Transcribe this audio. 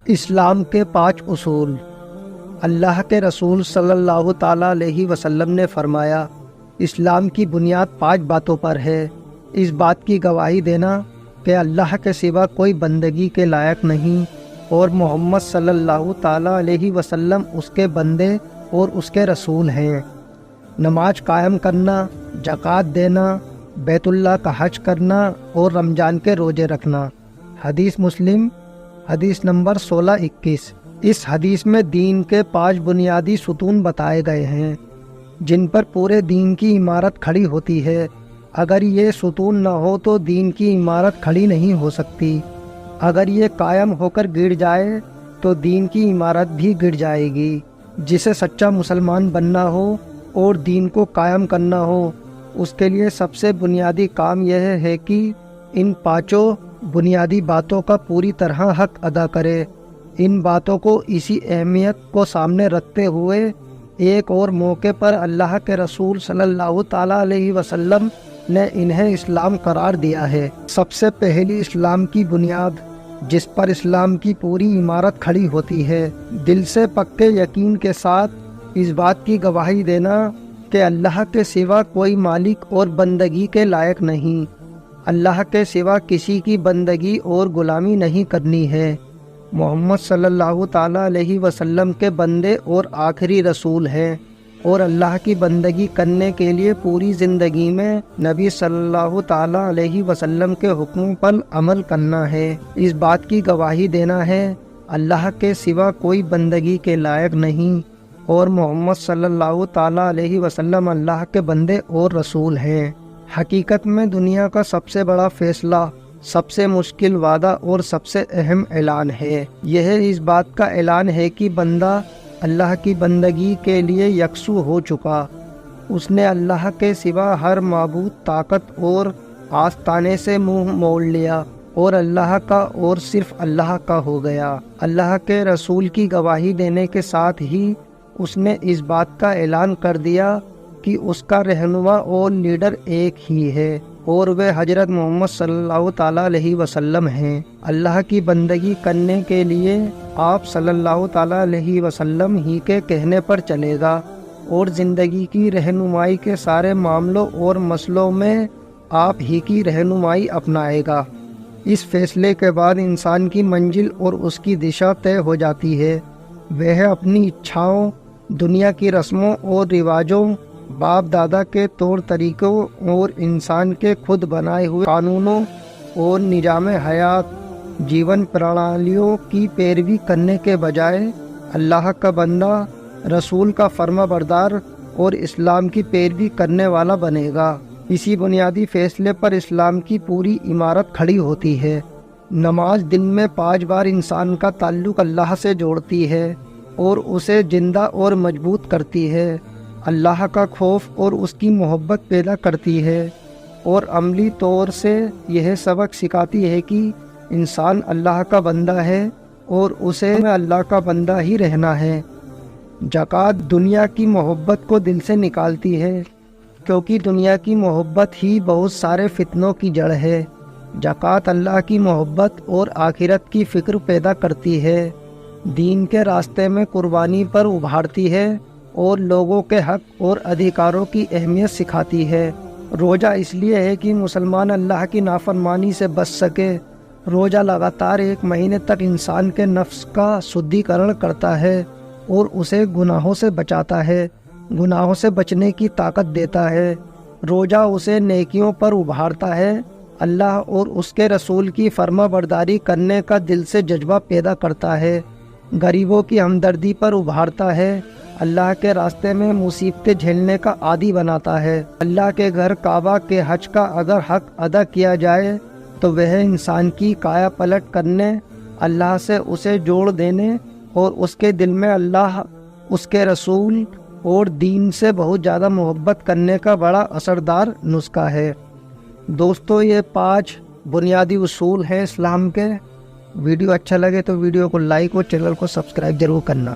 اسلام کے 5 اصول۔ اللہ کے رسول صلی اللہ تعالیٰ علیہ وسلم نے فرمایا، اسلام کی بنیاد 5 باتوں پر ہے۔ اس بات کی گواہی دینا کہ اللہ کے سوا کوئی بندگی کے لائق نہیں اور محمد صلی اللہ تعالیٰ علیہ وسلم اس کے بندے اور اس کے رسول ہیں۔ نماز قائم کرنا، زکوٰۃ دینا، بیت اللہ کا حج کرنا اور رمضان کے روزے رکھنا۔ حدیث مسلم، حدیث نمبر 1621۔ اس حدیث میں دین کے 5 بنیادی ستون بتائے گئے ہیں جن پر پورے دین کی عمارت کھڑی ہوتی ہے۔ اگر یہ ستون نہ ہو تو دین کی عمارت کھڑی نہیں ہو سکتی۔ اگر یہ قائم ہو کر گر جائے تو دین کی عمارت بھی گر جائے گی۔ جسے سچا مسلمان بننا ہو اور دین کو قائم کرنا ہو، اس کے لیے سب سے بنیادی کام یہ ہے کہ ان 5 بنیادی باتوں کا پوری طرح حق ادا کرے۔ ان باتوں کو اسی اہمیت کو سامنے رکھتے ہوئے ایک اور موقع پر اللہ کے رسول صلی اللہ تعالیٰ علیہ وسلم نے انہیں اسلام قرار دیا ہے۔ سب سے پہلی اسلام کی بنیاد جس پر اسلام کی پوری عمارت کھڑی ہوتی ہے، دل سے پکے یقین کے ساتھ اس بات کی گواہی دینا کہ اللہ کے سوا کوئی مالک اور بندگی کے لائق نہیں۔ اللہ کے سوا کسی کی بندگی اور غلامی نہیں کرنی ہے۔ محمد صلی اللہ تعالیٰ علیہ وسلم کے بندے اور آخری رسول ہیں اور اللہ کی بندگی کرنے کے لیے پوری زندگی میں نبی صلی اللہ تعالیٰ علیہ وسلم کے حکموں پر عمل کرنا ہے۔ اس بات کی گواہی دینا ہے اللہ کے سوا کوئی بندگی کے لائق نہیں اور محمد صلی اللہ تعالیٰ علیہ وسلم اللہ کے بندے اور رسول ہیں۔ حقیقت میں دنیا کا سب سے بڑا فیصلہ، سب سے مشکل وعدہ اور سب سے اہم اعلان ہے۔ یہ اس بات کا اعلان ہے کہ بندہ اللہ کی بندگی کے لیے یکسو ہو چکا۔ اس نے اللہ کے سوا ہر معبود طاقت اور آستانے سے منہ موڑ لیا اور اللہ کا اور صرف اللہ کا ہو گیا۔ اللہ کے رسول کی گواہی دینے کے ساتھ ہی اس نے اس بات کا اعلان کر دیا کہ اس کا رہنما اور لیڈر ایک ہی ہے اور وہ حضرت محمد صلی اللہ تعالیٰ علیہ وسلم ہیں۔ اللہ کی بندگی کرنے کے لیے آپ صلی اللہ تعالیٰ علیہ وسلم ہی کے کہنے پر چلے گا اور زندگی کی رہنمائی کے سارے معاملوں اور مسئلوں میں آپ ہی کی رہنمائی اپنائے گا۔ اس فیصلے کے بعد انسان کی منزل اور اس کی دشا طے ہو جاتی ہے۔ وہ اپنی اچھاؤں، دنیا کی رسموں اور رواجوں، باپ دادا کے طور طریقوں اور انسان کے خود بنائے ہوئے قانونوں اور نظام حیات، جیون پرانالیوں کی پیروی کرنے کے بجائے اللہ کا بندہ، رسول کا فرما بردار اور اسلام کی پیروی کرنے والا بنے گا۔ اسی بنیادی فیصلے پر اسلام کی پوری عمارت کھڑی ہوتی ہے۔ نماز دن میں 5 بار انسان کا تعلق اللہ سے جوڑتی ہے اور اسے زندہ اور مضبوط کرتی ہے، اللہ کا خوف اور اس کی محبت پیدا کرتی ہے اور عملی طور سے یہ سبق سکھاتی ہے کہ انسان اللہ کا بندہ ہے اور اسے اللہ کا بندہ ہی رہنا ہے۔ زکوٰۃ دنیا کی محبت کو دل سے نکالتی ہے کیونکہ دنیا کی محبت ہی بہت سارے فتنوں کی جڑ ہے۔ زکوٰۃ اللہ کی محبت اور آخرت کی فکر پیدا کرتی ہے، دین کے راستے میں قربانی پر ابھارتی ہے اور لوگوں کے حق اور ادھیکاروں کی اہمیت سکھاتی ہے۔ روزہ اس لیے ہے کہ مسلمان اللہ کی نافرمانی سے بچ سکے۔ روزہ لگاتار 1 مہینے تک انسان کے نفس کا شدھیکرن کرتا ہے اور اسے گناہوں سے بچاتا ہے، گناہوں سے بچنے کی طاقت دیتا ہے۔ روزہ اسے نیکیوں پر ابھارتا ہے، اللہ اور اس کے رسول کی فرما برداری کرنے کا دل سے جذبہ پیدا کرتا ہے، غریبوں کی ہمدردی پر ابھارتا ہے، اللہ کے راستے میں مصیبتیں جھیلنے کا عادی بناتا ہے۔ اللہ کے گھر کعبہ کے حج کا اگر حق ادا کیا جائے تو وہ انسان کی کایا پلٹ کرنے، اللہ سے اسے جوڑ دینے اور اس کے دل میں اللہ، اس کے رسول اور دین سے بہت زیادہ محبت کرنے کا بڑا اثردار نسخہ ہے۔ دوستو، یہ 5 بنیادی اصول ہیں اسلام کے۔ ویڈیو اچھا لگے تو ویڈیو کو لائک اور چینل کو سبسکرائب ضرور کرنا۔